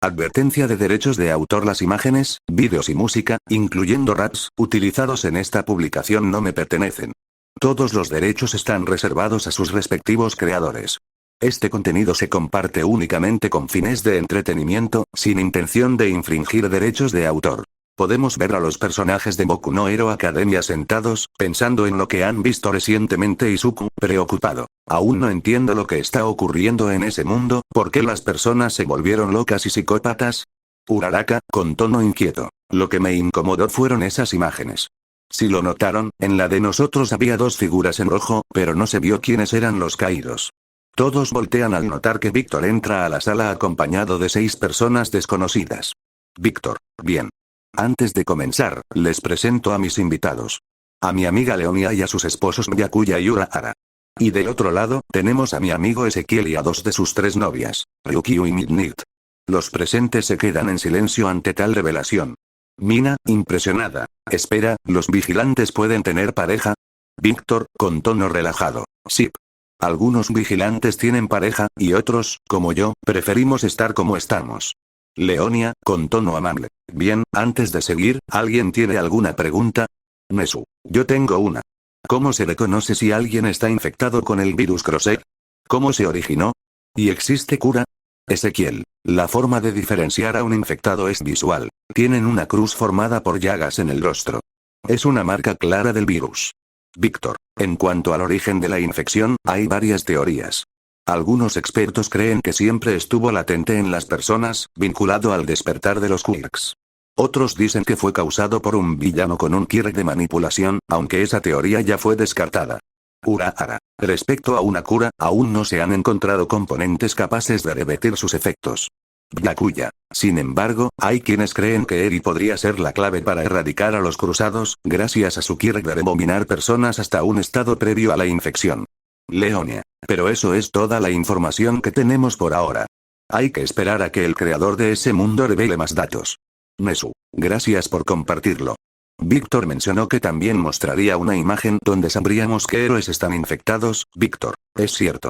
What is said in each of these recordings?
Advertencia de derechos de autor. Las imágenes, vídeos y música, incluyendo raps, utilizados en esta publicación no me pertenecen. Todos los derechos están reservados a sus respectivos creadores. Este contenido se comparte únicamente con fines de entretenimiento, sin intención de infringir derechos de autor. Podemos ver a los personajes de Boku no Hero Academia sentados, pensando en lo que han visto recientemente y Izuku, preocupado. Aún no entiendo lo que está ocurriendo en ese mundo, ¿por qué las personas se volvieron locas y psicópatas? Uraraka, con tono inquieto. Lo que me incomodó fueron esas imágenes. Si lo notaron, en la de nosotros había dos figuras en rojo, pero no se vio quiénes eran los caídos. Todos voltean al notar que Víctor entra a la sala acompañado de 6 personas desconocidas. Víctor, bien. Antes de comenzar, les presento a mis invitados. A mi amiga Leonia y a sus esposos Byakuya y Urahara. Y del otro lado, tenemos a mi amigo Ezequiel y a 2 de sus 3 novias, Ryukyu y Midnight. Los presentes se quedan en silencio ante tal revelación. Mina, impresionada. Espera, ¿los vigilantes pueden tener pareja? Víctor, con tono relajado. Sí. Algunos vigilantes tienen pareja, y otros, como yo, preferimos estar como estamos. Leonia, con tono amable. Bien, antes de seguir, ¿alguien tiene alguna pregunta? Nesu. Yo tengo una. ¿Cómo se reconoce si alguien está infectado con el virus Crosshair? ¿Cómo se originó? ¿Y existe cura? Ezequiel. La forma de diferenciar a un infectado es visual. Tienen una cruz formada por llagas en el rostro. Es una marca clara del virus. Víctor. En cuanto al origen de la infección, hay varias teorías. Algunos expertos creen que siempre estuvo latente en las personas, vinculado al despertar de los quirks. Otros dicen que fue causado por un villano con un quirk de manipulación, aunque esa teoría ya fue descartada. Urahara. Respecto a una cura, aún no se han encontrado componentes capaces de revertir sus efectos. Byakuya. Sin embargo, hay quienes creen que Eri podría ser la clave para erradicar a los cruzados, gracias a su quirk de rebobinar personas hasta un estado previo a la infección. Leonia. Pero eso es toda la información que tenemos por ahora. Hay que esperar a que el creador de ese mundo revele más datos. Nesu. Gracias por compartirlo. Víctor mencionó que también mostraría una imagen donde sabríamos qué héroes están infectados. Víctor. Es cierto.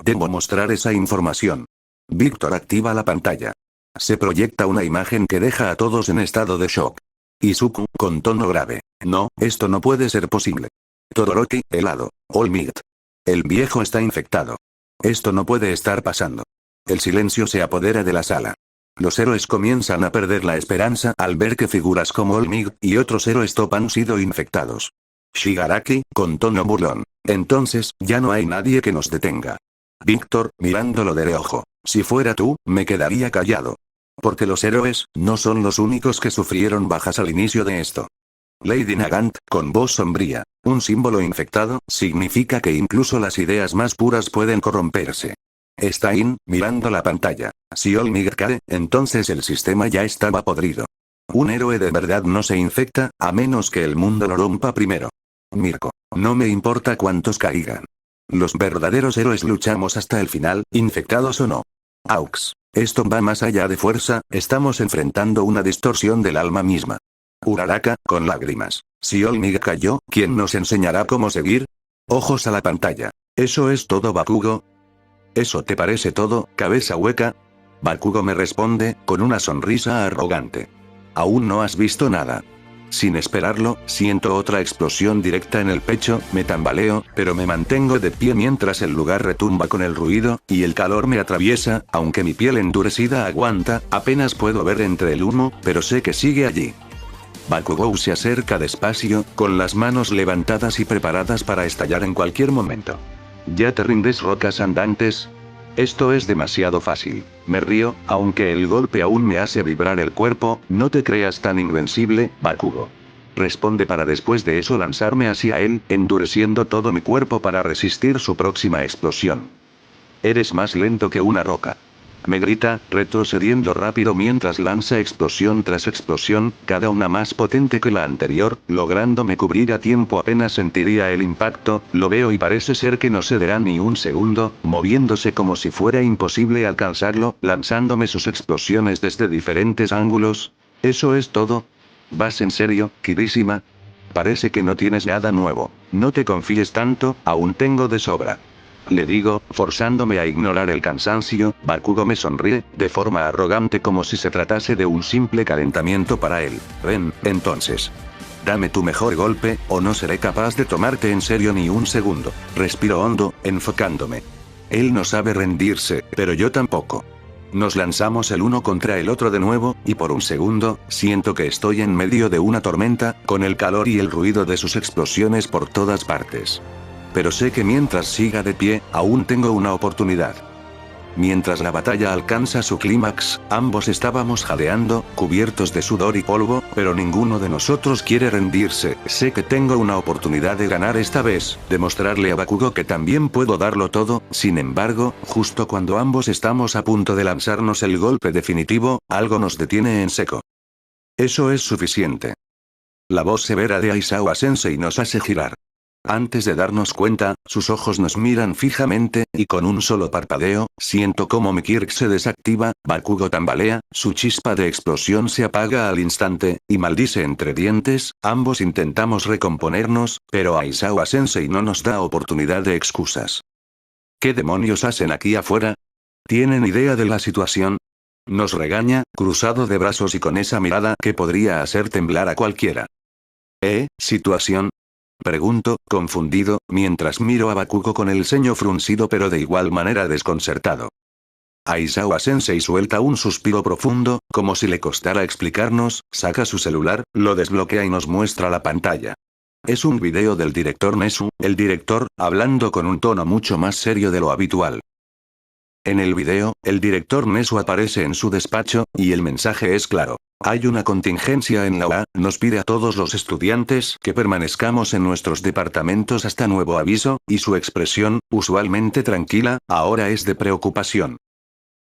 Debo mostrar esa información. Víctor activa la pantalla. Se proyecta una imagen que deja a todos en estado de shock. Izuku, con tono grave. No, esto no puede ser posible. Todoroki, helado. All Might. El viejo está infectado. Esto no puede estar pasando. El silencio se apodera de la sala. Los héroes comienzan a perder la esperanza al ver que figuras como All Might y otros héroes top han sido infectados. Shigaraki, con tono burlón. Entonces, ya no hay nadie que nos detenga. Víctor, mirándolo de reojo. Si fuera tú, me quedaría callado. Porque los héroes, no son los únicos que sufrieron bajas al inicio de esto. Lady Nagant, con voz sombría. Un símbolo infectado, significa que incluso las ideas más puras pueden corromperse. Stein, mirando la pantalla. Si All Might cae, entonces el sistema ya estaba podrido. Un héroe de verdad no se infecta, a menos que el mundo lo rompa primero. Mirko. No me importa cuántos caigan. Los verdaderos héroes luchamos hasta el final, infectados o no. Aux. Esto va más allá de fuerza, estamos enfrentando una distorsión del alma misma. Uraraka, con lágrimas. Si All Might cayó, ¿quién nos enseñará cómo seguir? Ojos a la pantalla. ¿Eso es todo, Bakugo? ¿Eso te parece todo, cabeza hueca? Bakugo me responde, con una sonrisa arrogante. Aún no has visto nada. Sin esperarlo, siento otra explosión directa en el pecho, me tambaleo, pero me mantengo de pie mientras el lugar retumba con el ruido, y el calor me atraviesa, aunque mi piel endurecida aguanta, apenas puedo ver entre el humo, pero sé que sigue allí. Bakugou se acerca despacio, con las manos levantadas y preparadas para estallar en cualquier momento. ¿Ya te rindes, rocas andantes? Esto es demasiado fácil. Me río, aunque el golpe aún me hace vibrar el cuerpo, no te creas tan invencible, Bakugo. Responde para después de eso lanzarme hacia él, endureciendo todo mi cuerpo para resistir su próxima explosión. Eres más lento que una roca. Me grita, retrocediendo rápido mientras lanza explosión tras explosión, cada una más potente que la anterior, lográndome cubrir a tiempo apenas sentiría el impacto, lo veo y parece ser que no cederá ni un segundo, moviéndose como si fuera imposible alcanzarlo, lanzándome sus explosiones desde diferentes ángulos. ¿Eso es todo? ¿Vas en serio, Kirishima? Parece que no tienes nada nuevo. No te confíes tanto, aún tengo de sobra. Le digo, forzándome a ignorar el cansancio. Bakugo me sonríe, de forma arrogante como si se tratase de un simple calentamiento para él. Ven, entonces. Dame tu mejor golpe, o no seré capaz de tomarte en serio ni un segundo. Respiro hondo, enfocándome. Él no sabe rendirse, pero yo tampoco. Nos lanzamos el uno contra el otro de nuevo, y por un segundo, siento que estoy en medio de una tormenta, con el calor y el ruido de sus explosiones por todas partes. Pero sé que mientras siga de pie, aún tengo una oportunidad. Mientras la batalla alcanza su clímax, ambos estábamos jadeando, cubiertos de sudor y polvo, pero ninguno de nosotros quiere rendirse. Sé que tengo una oportunidad de ganar esta vez, demostrarle a Bakugo que también puedo darlo todo. Sin embargo, justo cuando ambos estamos a punto de lanzarnos el golpe definitivo, algo nos detiene en seco. Eso es suficiente. La voz severa de Aizawa Sensei nos hace girar. Antes de darnos cuenta, sus ojos nos miran fijamente, y con un solo parpadeo, siento como mi Kirk se desactiva, Bakugo tambalea, su chispa de explosión se apaga al instante, y maldice entre dientes. Ambos intentamos recomponernos, pero Aizawa Sensei no nos da oportunidad de excusas. ¿Qué demonios hacen aquí afuera? ¿Tienen idea de la situación? Nos regaña, cruzado de brazos y con esa mirada que podría hacer temblar a cualquiera. ¿Situación? Pregunto, confundido, mientras miro a Bakugo con el ceño fruncido pero de igual manera desconcertado. Aizawa Sensei suelta un suspiro profundo, como si le costara explicarnos, saca su celular, lo desbloquea y nos muestra la pantalla. Es un video del director Nezu, el director, hablando con un tono mucho más serio de lo habitual. En el video, el director Nezu aparece en su despacho, y el mensaje es claro. Hay una contingencia en la UA, nos pide a todos los estudiantes que permanezcamos en nuestros departamentos hasta nuevo aviso, y su expresión, usualmente tranquila, ahora es de preocupación.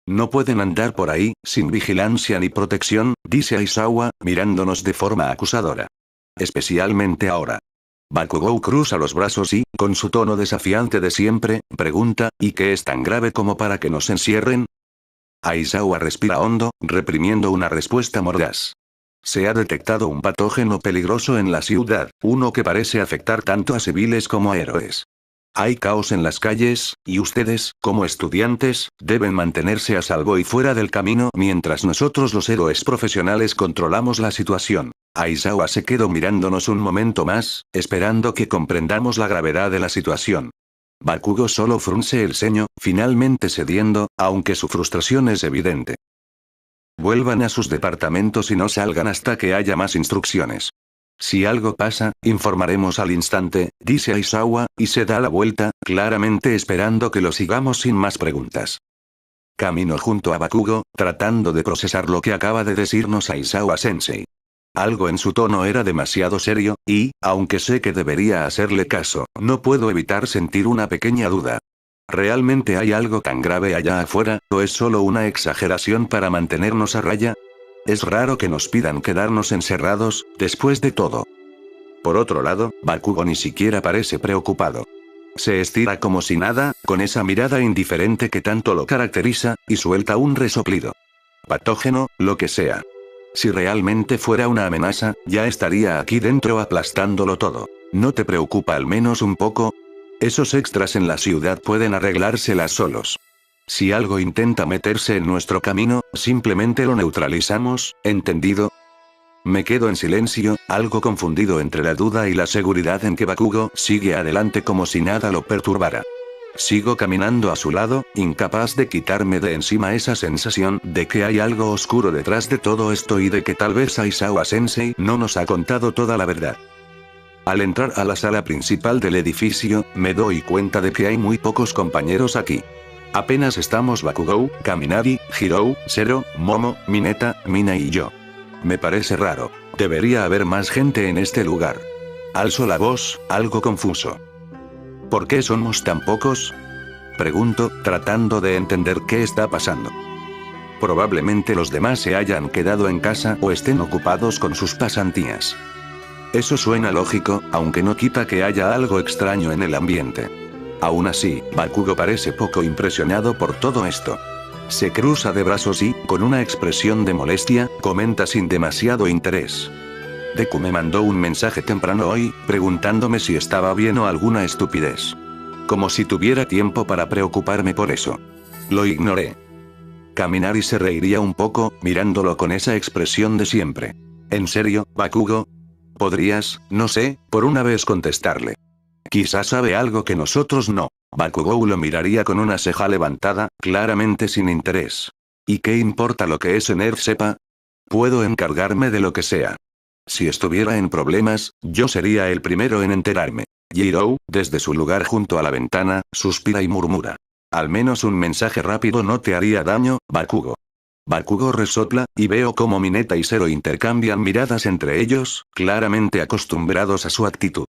No pueden andar por ahí, sin vigilancia ni protección, dice Aizawa, mirándonos de forma acusadora. Especialmente ahora. Bakugou cruza los brazos y, con su tono desafiante de siempre, pregunta, ¿y qué es tan grave como para que nos encierren? Aizawa respira hondo, reprimiendo una respuesta mordaz. Se ha detectado un patógeno peligroso en la ciudad, uno que parece afectar tanto a civiles como a héroes. Hay caos en las calles, y ustedes, como estudiantes, deben mantenerse a salvo y fuera del camino mientras nosotros los héroes profesionales controlamos la situación. Aizawa se quedó mirándonos un momento más, esperando que comprendamos la gravedad de la situación. Bakugo solo frunce el ceño, finalmente cediendo, aunque su frustración es evidente. Vuelvan a sus departamentos y no salgan hasta que haya más instrucciones. Si algo pasa, informaremos al instante, dice Aizawa, y se da la vuelta, claramente esperando que lo sigamos sin más preguntas. Camino junto a Bakugo, tratando de procesar lo que acaba de decirnos Aizawa Sensei. Algo en su tono era demasiado serio, y, aunque sé que debería hacerle caso, no puedo evitar sentir una pequeña duda. ¿Realmente hay algo tan grave allá afuera, o es solo una exageración para mantenernos a raya? Es raro que nos pidan quedarnos encerrados, después de todo. Por otro lado, Bakugo ni siquiera parece preocupado. Se estira como si nada, con esa mirada indiferente que tanto lo caracteriza, y suelta un resoplido. Patógeno, lo que sea. Si realmente fuera una amenaza, ya estaría aquí dentro aplastándolo todo. ¿No te preocupa al menos un poco? Esos extras en la ciudad pueden arreglárselas solos. Si algo intenta meterse en nuestro camino, simplemente lo neutralizamos, ¿entendido? Me quedo en silencio, algo confundido entre la duda y la seguridad en que Bakugo sigue adelante como si nada lo perturbara. Sigo caminando a su lado, incapaz de quitarme de encima esa sensación de que hay algo oscuro detrás de todo esto y de que tal vez Aizawa Sensei no nos ha contado toda la verdad. Al entrar a la sala principal del edificio, me doy cuenta de que hay muy pocos compañeros aquí. Apenas estamos Bakugou, Kaminari, Hirou, Zero, Momo, Mineta, Mina y yo. Me parece raro. Debería haber más gente en este lugar. Alzo la voz, algo confuso. ¿Por qué somos tan pocos? Pregunto, tratando de entender qué está pasando. Probablemente los demás se hayan quedado en casa o estén ocupados con sus pasantías. Eso suena lógico, aunque no quita que haya algo extraño en el ambiente. Aún así, Bakugo parece poco impresionado por todo esto. Se cruza de brazos y, con una expresión de molestia, comenta sin demasiado interés. Deku me mandó un mensaje temprano hoy, preguntándome si estaba bien o alguna estupidez. como si tuviera tiempo para preocuparme por eso. Lo ignoré. Caminar y se reiría un poco, mirándolo con esa expresión de siempre. ¿En serio, Bakugo? ¿Podrías, no sé, por una vez contestarle? Quizás sabe algo que nosotros no. Bakugou lo miraría con una ceja levantada, claramente sin interés. ¿Y qué importa lo que ese nerd sepa? Puedo encargarme de lo que sea. Si estuviera en problemas, yo sería el primero en enterarme. Jirou, desde su lugar junto a la ventana, suspira y murmura. Al menos un mensaje rápido no te haría daño, Bakugo. Bakugo resopla, y veo cómo Mineta y Zero intercambian miradas entre ellos, claramente acostumbrados a su actitud.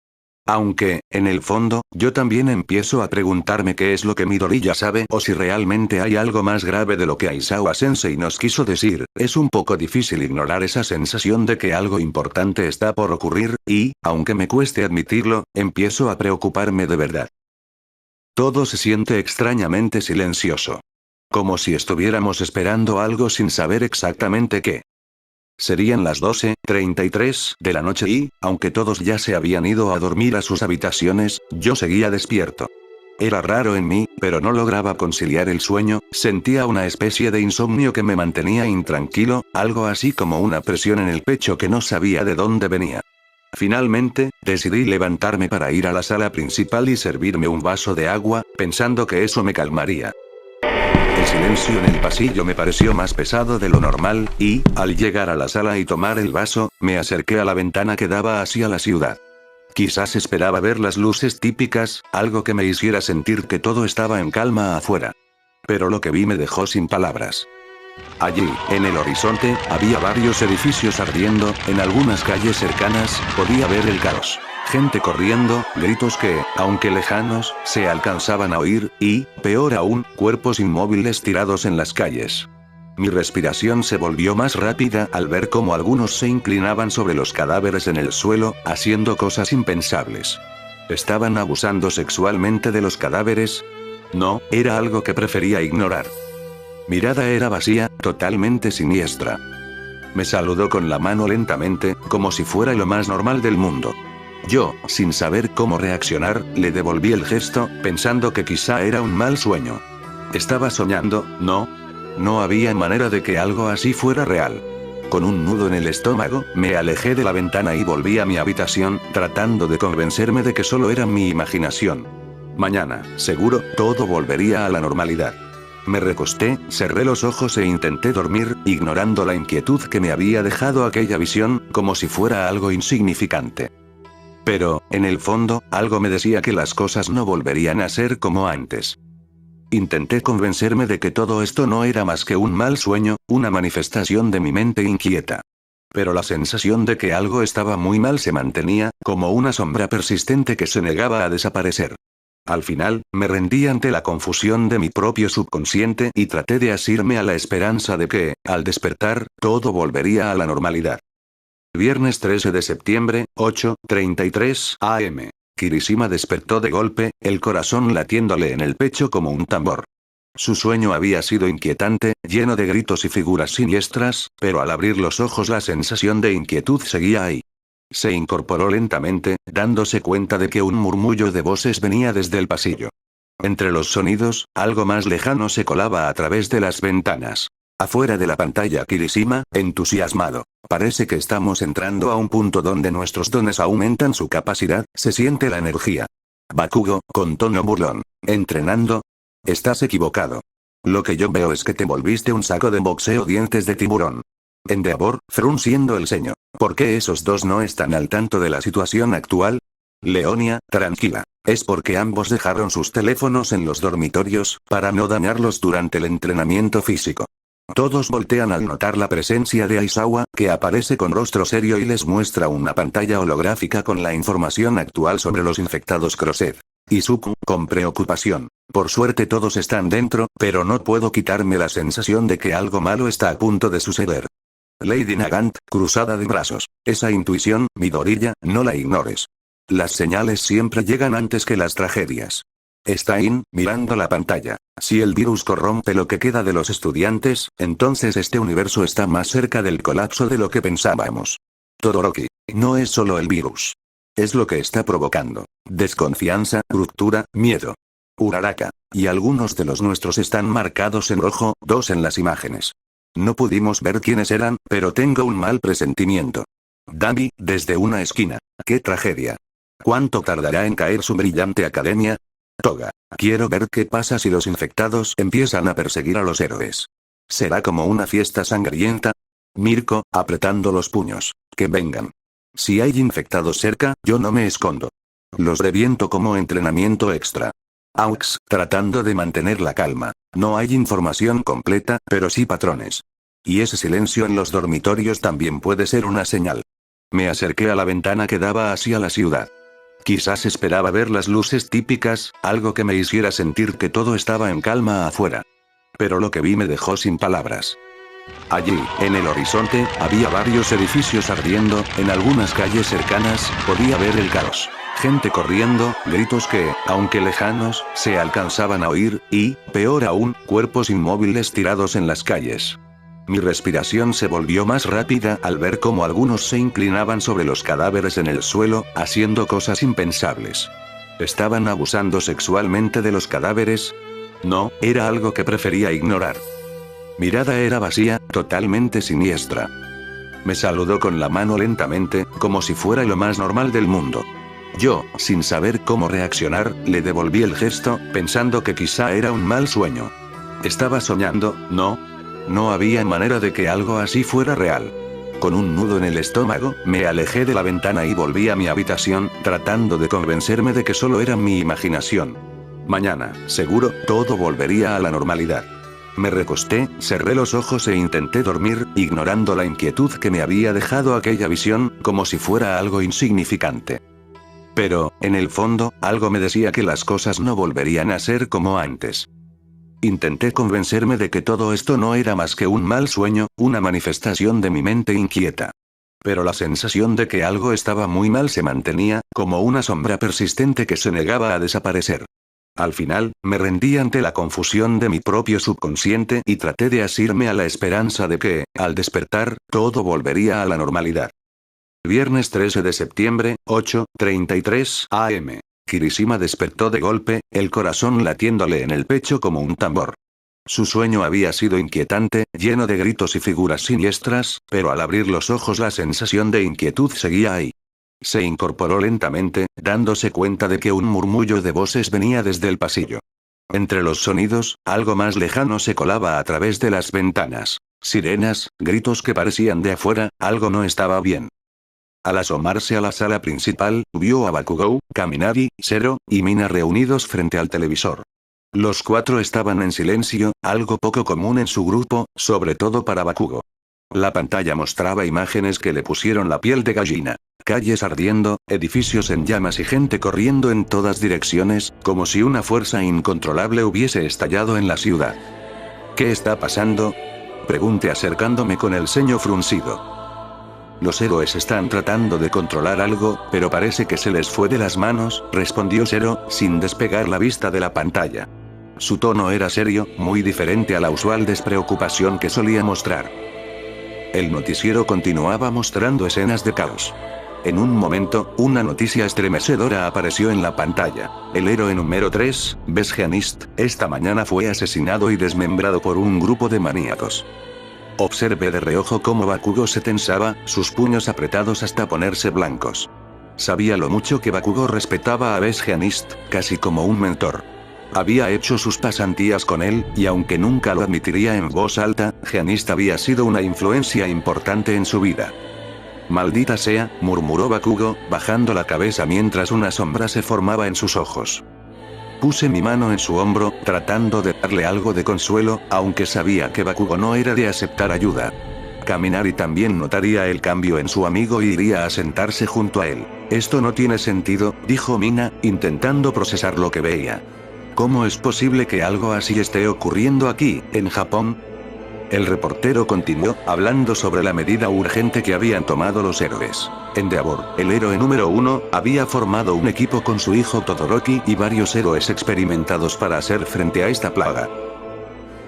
Aunque, en el fondo, yo también empiezo a preguntarme qué es lo que Midoriya sabe o si realmente hay algo más grave de lo que Aizawa Sensei nos quiso decir. Es un poco difícil ignorar esa sensación de que algo importante está por ocurrir, y, aunque me cueste admitirlo, empiezo a preocuparme de verdad. Todo se siente extrañamente silencioso. Como si estuviéramos esperando algo sin saber exactamente qué. Serían las 12:33 de la noche y, aunque todos ya se habían ido a dormir a sus habitaciones, yo seguía despierto. Era raro en mí, pero no lograba conciliar el sueño, sentía una especie de insomnio que me mantenía intranquilo, algo así como una presión en el pecho que no sabía de dónde venía. Finalmente, decidí levantarme para ir a la sala principal y servirme un vaso de agua, pensando que eso me calmaría. El silencio en el pasillo me pareció más pesado de lo normal, y, al llegar a la sala y tomar el vaso, me acerqué a la ventana que daba hacia la ciudad. Quizás esperaba ver las luces típicas, algo que me hiciera sentir que todo estaba en calma afuera. Pero lo que vi me dejó sin palabras. Allí, en el horizonte, había varios edificios ardiendo, en algunas calles cercanas, podía ver el caos. Gente corriendo, gritos que, aunque lejanos, se alcanzaban a oír, y, peor aún, cuerpos inmóviles tirados en las calles. Mi respiración se volvió más rápida al ver cómo algunos se inclinaban sobre los cadáveres en el suelo, haciendo cosas impensables. ¿Estaban abusando sexualmente de los cadáveres? No, era algo que prefería ignorar. Mirada era vacía, totalmente siniestra. Me saludó con la mano lentamente, como si fuera lo más normal del mundo. Yo, sin saber cómo reaccionar, le devolví el gesto, pensando que quizá era un mal sueño. Estaba soñando, ¿no? No había manera de que algo así fuera real. Con un nudo en el estómago, me alejé de la ventana y volví a mi habitación, tratando de convencerme de que solo era mi imaginación. Mañana, seguro, todo volvería a la normalidad. Me recosté, cerré los ojos e intenté dormir, ignorando la inquietud que me había dejado aquella visión, como si fuera algo insignificante. Pero, en el fondo, algo me decía que las cosas no volverían a ser como antes. Intenté convencerme de que todo esto no era más que un mal sueño, una manifestación de mi mente inquieta. Pero la sensación de que algo estaba muy mal se mantenía, como una sombra persistente que se negaba a desaparecer. Al final, me rendí ante la confusión de mi propio subconsciente y traté de asirme a la esperanza de que, al despertar, todo volvería a la normalidad. Viernes 13 de septiembre, 8:33 am. Kirishima despertó de golpe, el corazón latiéndole en el pecho como un tambor. Su sueño había sido inquietante, lleno de gritos y figuras siniestras, pero al abrir los ojos la sensación de inquietud seguía ahí. Se incorporó lentamente, dándose cuenta de que un murmullo de voces venía desde el pasillo. Entre los sonidos, algo más lejano se colaba a través de las ventanas. Afuera de la pantalla Kirishima, entusiasmado. Parece que estamos entrando a un punto donde nuestros dones aumentan su capacidad, se siente la energía. Bakugo, con tono burlón. ¿Entrenando? Estás equivocado. Lo que yo veo es que te volviste un saco de boxeo dientes de tiburón. Endeavor, frunciendo el ceño. ¿Por qué esos dos no están al tanto de la situación actual? Leonia, tranquila. Es porque ambos dejaron sus teléfonos en los dormitorios, para no dañarlos durante el entrenamiento físico. Todos voltean al notar la presencia de Aizawa, que aparece con rostro serio y les muestra una pantalla holográfica con la información actual sobre los infectados Crosed. Izuku, con preocupación. Por suerte todos están dentro, pero no puedo quitarme la sensación de que algo malo está a punto de suceder. Lady Nagant, cruzada de brazos. Esa intuición, Midoriya, no la ignores. Las señales siempre llegan antes que las tragedias. Stein, mirando la pantalla. Si el virus corrompe lo que queda de los estudiantes, entonces este universo está más cerca del colapso de lo que pensábamos. Todoroki, no es solo el virus. Es lo que está provocando desconfianza, ruptura, miedo. Uraraka. Y algunos de los nuestros están marcados en rojo, 2 en las imágenes. No pudimos ver quiénes eran, pero tengo un mal presentimiento. Dami, desde una esquina. ¡Qué tragedia! ¿Cuánto tardará en caer su brillante academia? Toga. Quiero ver qué pasa si los infectados empiezan a perseguir a los héroes. ¿Será como una fiesta sangrienta? Mirko, apretando los puños. Que vengan. Si hay infectados cerca, yo no me escondo. Los reviento como entrenamiento extra. Aux, tratando de mantener la calma. No hay información completa, pero sí patrones. Y ese silencio en los dormitorios también puede ser una señal. Me acerqué a la ventana que daba hacia la ciudad. Quizás esperaba ver las luces típicas, algo que me hiciera sentir que todo estaba en calma afuera. Pero lo que vi me dejó sin palabras. Allí, en el horizonte, había varios edificios ardiendo, en algunas calles cercanas, podía ver el caos. Gente corriendo, gritos que, aunque lejanos, se alcanzaban a oír, y, peor aún, cuerpos inmóviles tirados en las calles. Mi respiración se volvió más rápida al ver cómo algunos se inclinaban sobre los cadáveres en el suelo, haciendo cosas impensables. ¿Estaban abusando sexualmente de los cadáveres? No, era algo que prefería ignorar. Mirada era vacía, totalmente siniestra. Me saludó con la mano lentamente, como si fuera lo más normal del mundo. Yo, sin saber cómo reaccionar, le devolví el gesto, pensando que quizá era un mal sueño. Estaba soñando, ¿no? No había manera de que algo así fuera real. Con un nudo en el estómago, me alejé de la ventana y volví a mi habitación, tratando de convencerme de que solo era mi imaginación. Mañana, seguro, todo volvería a la normalidad. Me recosté, cerré los ojos e intenté dormir, ignorando la inquietud que me había dejado aquella visión, como si fuera algo insignificante. Pero, en el fondo, algo me decía que las cosas no volverían a ser como antes. Intenté convencerme de que todo esto no era más que un mal sueño, una manifestación de mi mente inquieta. Pero la sensación de que algo estaba muy mal se mantenía, como una sombra persistente que se negaba a desaparecer. Al final, me rendí ante la confusión de mi propio subconsciente y traté de asirme a la esperanza de que, al despertar, todo volvería a la normalidad. Viernes 13 de septiembre, 8:33 am. Kirishima despertó de golpe, el corazón latiéndole en el pecho como un tambor. Su sueño había sido inquietante, lleno de gritos y figuras siniestras, pero al abrir los ojos la sensación de inquietud seguía ahí. Se incorporó lentamente, dándose cuenta de que un murmullo de voces venía desde el pasillo. Entre los sonidos, algo más lejano se colaba a través de las ventanas. Sirenas, gritos que parecían de afuera, algo no estaba bien. Al asomarse a la sala principal, vio a Bakugou, Kaminari, Zero, y Mina reunidos frente al televisor. Los 4 estaban en silencio, algo poco común en su grupo, sobre todo para Bakugo. La pantalla mostraba imágenes que le pusieron la piel de gallina. Calles ardiendo, edificios en llamas y gente corriendo en todas direcciones, como si una fuerza incontrolable hubiese estallado en la ciudad. ¿Qué está pasando? Pregunté acercándome con el ceño fruncido. Los héroes están tratando de controlar algo, pero parece que se les fue de las manos, respondió Zero, sin despegar la vista de la pantalla. Su tono era serio, muy diferente a la usual despreocupación que solía mostrar. El noticiero continuaba mostrando escenas de caos. En un momento, una noticia estremecedora apareció en la pantalla. El héroe número 3, Besgeanist, esta mañana fue asesinado y desmembrado por un grupo de maníacos. Observé de reojo cómo Bakugo se tensaba, sus puños apretados hasta ponerse blancos. Sabía lo mucho que Bakugo respetaba a Besgeanist, casi como un mentor. Había hecho sus pasantías con él, y aunque nunca lo admitiría en voz alta, Geanist había sido una influencia importante en su vida. Maldita sea, murmuró Bakugo, bajando la cabeza mientras una sombra se formaba en sus ojos. Puse mi mano en su hombro, tratando de darle algo de consuelo, aunque sabía que Bakugo no era de aceptar ayuda. Kaminari también notaría el cambio en su amigo y iría a sentarse junto a él. Esto no tiene sentido, dijo Mina, intentando procesar lo que veía. ¿Cómo es posible que algo así esté ocurriendo aquí, en Japón? El reportero continuó, hablando sobre la medida urgente que habían tomado los héroes. Endeavor, el héroe número 1, había formado un equipo con su hijo Todoroki y varios héroes experimentados para hacer frente a esta plaga.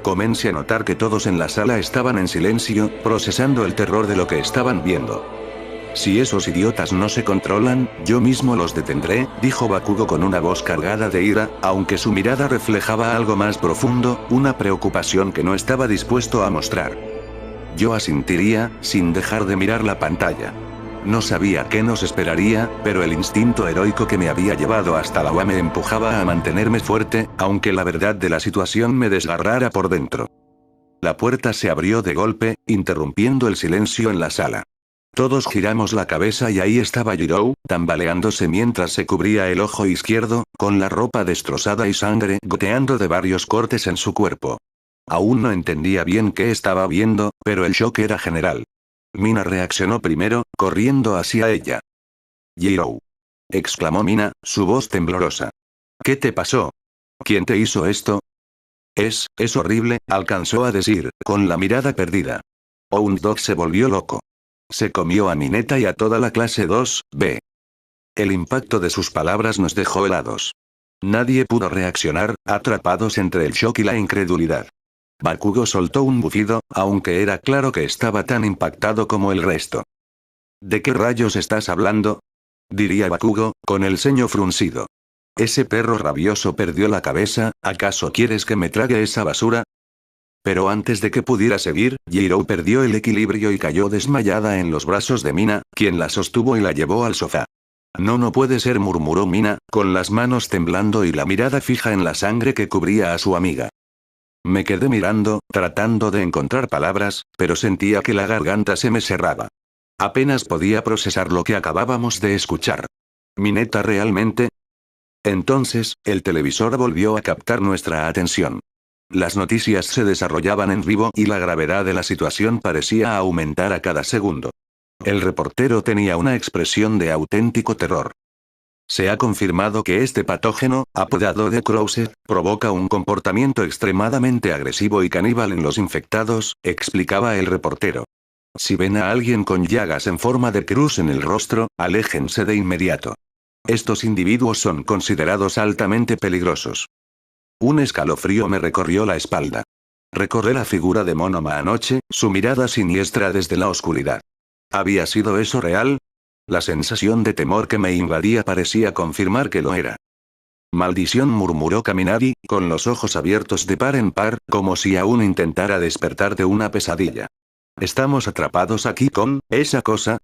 Comencé a notar que todos en la sala estaban en silencio, procesando el terror de lo que estaban viendo. Si esos idiotas no se controlan, yo mismo los detendré, dijo Bakugo con una voz cargada de ira, aunque su mirada reflejaba algo más profundo, una preocupación que no estaba dispuesto a mostrar. Yo asintiría, sin dejar de mirar la pantalla. No sabía qué nos esperaría, pero el instinto heroico que me había llevado hasta la UA me empujaba a mantenerme fuerte, aunque la verdad de la situación me desgarrara por dentro. La puerta se abrió de golpe, interrumpiendo el silencio en la sala. Todos giramos la cabeza y ahí estaba Jirou, tambaleándose mientras se cubría el ojo izquierdo, con la ropa destrozada y sangre goteando de varios cortes en su cuerpo. Aún no entendía bien qué estaba viendo, pero el shock era general. Mina reaccionó primero, corriendo hacia ella. «Jirou», exclamó Mina, su voz temblorosa. «¿Qué te pasó? ¿Quién te hizo esto?» Es horrible», alcanzó a decir, con la mirada perdida. Hound se volvió loco. Se comió a Mineta y a toda la clase 2B. El impacto de sus palabras nos dejó helados. Nadie pudo reaccionar, atrapados entre el shock y la incredulidad. Bakugo soltó un bufido, aunque era claro que estaba tan impactado como el resto. ¿De qué rayos estás hablando?, diría Bakugo, con el ceño fruncido. Ese perro rabioso perdió la cabeza, ¿acaso quieres que me trague esa basura? Pero antes de que pudiera seguir, Jirou perdió el equilibrio y cayó desmayada en los brazos de Mina, quien la sostuvo y la llevó al sofá. No puede ser, murmuró Mina, con las manos temblando y la mirada fija en la sangre que cubría a su amiga. Me quedé mirando, tratando de encontrar palabras, pero sentía que la garganta se me cerraba. Apenas podía procesar lo que acabábamos de escuchar. ¿Mineta realmente? Entonces, el televisor volvió a captar nuestra atención. Las noticias se desarrollaban en vivo y la gravedad de la situación parecía aumentar a cada segundo. El reportero tenía una expresión de auténtico terror. Se ha confirmado que este patógeno, apodado de Crowset, provoca un comportamiento extremadamente agresivo y caníbal en los infectados, explicaba el reportero. Si ven a alguien con llagas en forma de cruz en el rostro, aléjense de inmediato. Estos individuos son considerados altamente peligrosos. Un escalofrío me recorrió la espalda. Recordé la figura de Monoma anoche, su mirada siniestra desde la oscuridad. ¿Había sido eso real? La sensación de temor que me invadía parecía confirmar que lo era. Maldición, murmuró Kaminari, con los ojos abiertos de par en par, como si aún intentara despertar de una pesadilla. ¿Estamos atrapados aquí con esa cosa?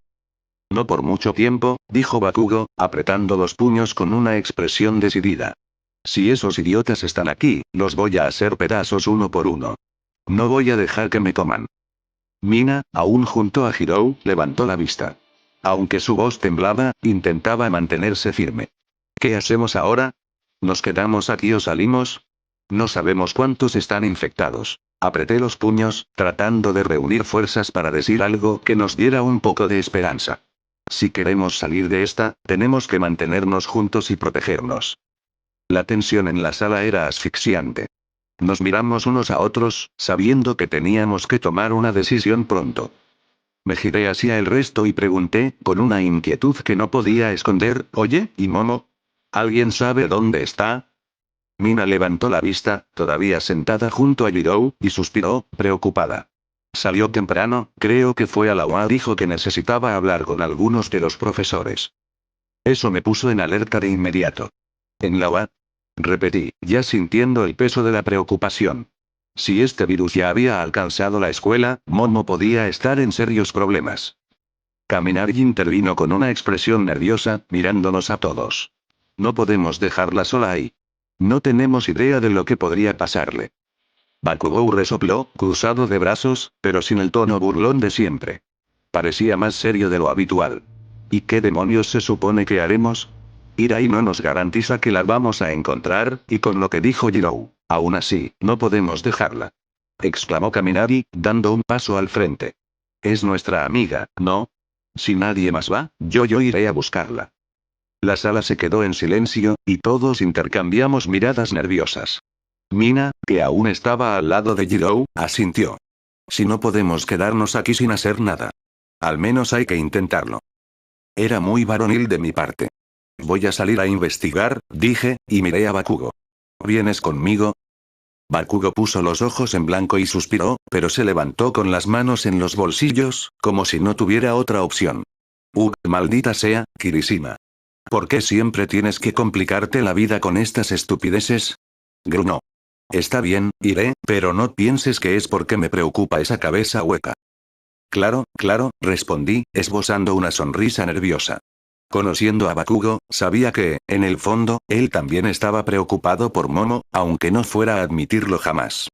No por mucho tiempo, dijo Bakugo, apretando los puños con una expresión decidida. Si esos idiotas están aquí, los voy a hacer pedazos uno por uno. No voy a dejar que me coman. Mina, aún junto a Jirou, levantó la vista. Aunque su voz temblaba, intentaba mantenerse firme. ¿Qué hacemos ahora? ¿Nos quedamos aquí o salimos? No sabemos cuántos están infectados. Apreté los puños, tratando de reunir fuerzas para decir algo que nos diera un poco de esperanza. Si queremos salir de esta, tenemos que mantenernos juntos y protegernos. La tensión en la sala era asfixiante. Nos miramos unos a otros, sabiendo que teníamos que tomar una decisión pronto. Me giré hacia el resto y pregunté, con una inquietud que no podía esconder, «Oye, ¿y Momo? ¿Alguien sabe dónde está?» Mina levantó la vista, todavía sentada junto a Jirou, y suspiró, preocupada. Salió temprano, creo que fue a la UA. Dijo que necesitaba hablar con algunos de los profesores. Eso me puso en alerta de inmediato. ¿En la UA? Repetí, ya sintiendo el peso de la preocupación. Si este virus ya había alcanzado la escuela, Momo podía estar en serios problemas. Kaminari intervino con una expresión nerviosa, mirándonos a todos. No podemos dejarla sola ahí. No tenemos idea de lo que podría pasarle. Bakugou resopló, cruzado de brazos, pero sin el tono burlón de siempre. Parecía más serio de lo habitual. ¿Y qué demonios se supone que haremos? Ir ahí no nos garantiza que la vamos a encontrar, y con lo que dijo Jirou, aún así, no podemos dejarla. Exclamó Kaminari, dando un paso al frente. Es nuestra amiga, ¿no? Si nadie más va, yo iré a buscarla. La sala se quedó en silencio, y todos intercambiamos miradas nerviosas. Mina, que aún estaba al lado de Jirou, asintió. Si no podemos quedarnos aquí sin hacer nada. Al menos hay que intentarlo. Era muy varonil de mi parte. Voy a salir a investigar, dije, y miré a Bakugo. ¿Vienes conmigo? Bakugo puso los ojos en blanco y suspiró, pero se levantó con las manos en los bolsillos, como si no tuviera otra opción. Maldita sea, Kirishima. ¿Por qué siempre tienes que complicarte la vida con estas estupideces? Gruñó. Está bien, iré, pero no pienses que es porque me preocupa esa cabeza hueca. Claro, claro, respondí, esbozando una sonrisa nerviosa. Conociendo a Bakugo, sabía que, en el fondo, él también estaba preocupado por Momo, aunque no fuera a admitirlo jamás.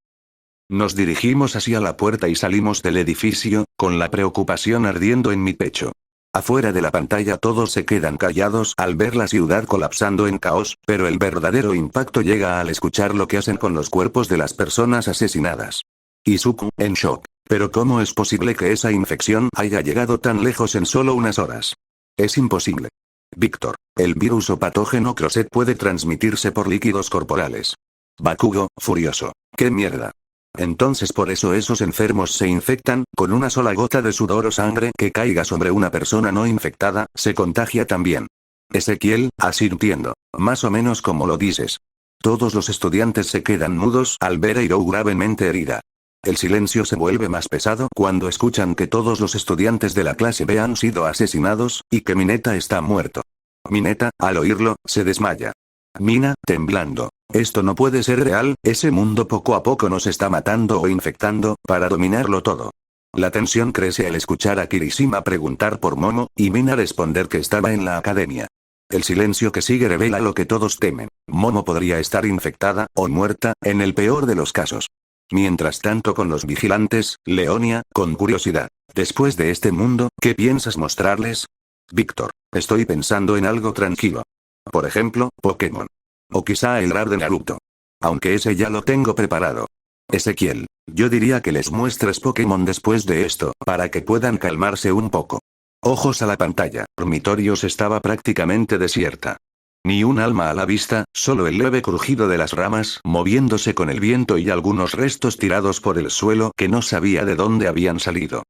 Nos dirigimos hacia la puerta y salimos del edificio, con la preocupación ardiendo en mi pecho. Afuera de la pantalla todos se quedan callados al ver la ciudad colapsando en caos, pero el verdadero impacto llega al escuchar lo que hacen con los cuerpos de las personas asesinadas. Izuku, en shock. Pero ¿cómo es posible que esa infección haya llegado tan lejos en solo unas horas? Es imposible. Víctor, el virus o patógeno Crosset puede transmitirse por líquidos corporales. Bakugo, furioso. ¿Qué mierda? Entonces por eso esos enfermos se infectan, con una sola gota de sudor o sangre que caiga sobre una persona no infectada, se contagia también. Ezequiel, asintiendo. Más o menos como lo dices. Todos los estudiantes se quedan mudos al ver a Hirou gravemente herida. El silencio se vuelve más pesado cuando escuchan que todos los estudiantes de la clase B han sido asesinados, y que Mineta está muerto. Mineta, al oírlo, se desmaya. Mina, temblando. Esto no puede ser real, ese mundo poco a poco nos está matando o infectando, para dominarlo todo. La tensión crece al escuchar a Kirishima preguntar por Momo, y Mina responder que estaba en la academia. El silencio que sigue revela lo que todos temen. Momo podría estar infectada, o muerta, en el peor de los casos. Mientras tanto con los vigilantes, Leonia, con curiosidad. Después de este mundo, ¿qué piensas mostrarles? Víctor, estoy pensando en algo tranquilo. Por ejemplo, Pokémon. O quizá el rap de Naruto. Aunque ese ya lo tengo preparado. Ezequiel, yo diría que les muestres Pokémon después de esto, para que puedan calmarse un poco. Ojos a la pantalla. Dormitorios estaba prácticamente desierta. Ni un alma a la vista, solo el leve crujido de las ramas moviéndose con el viento y algunos restos tirados por el suelo que no sabía de dónde habían salido.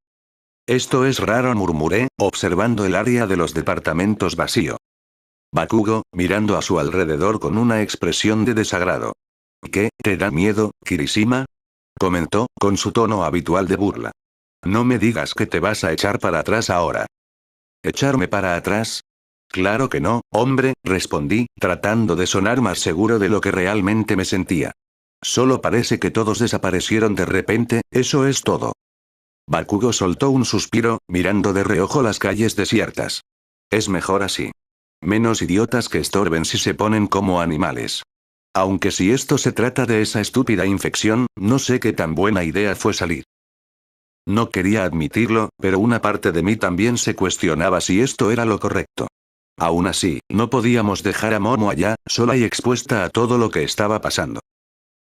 Esto es raro, murmuré, observando el área de los departamentos vacío. Bakugo, mirando a su alrededor con una expresión de desagrado. ¿Qué, te da miedo, Kirishima? Comentó, con su tono habitual de burla. No me digas que te vas a echar para atrás ahora. ¿Echarme para atrás? Claro que no, hombre, respondí, tratando de sonar más seguro de lo que realmente me sentía. Solo parece que todos desaparecieron de repente, eso es todo. Bakugo soltó un suspiro, mirando de reojo las calles desiertas. Es mejor así. Menos idiotas que estorben si se ponen como animales. Aunque si esto se trata de esa estúpida infección, no sé qué tan buena idea fue salir. No quería admitirlo, pero una parte de mí también se cuestionaba si esto era lo correcto. Aún así, no podíamos dejar a Momo allá, sola y expuesta a todo lo que estaba pasando.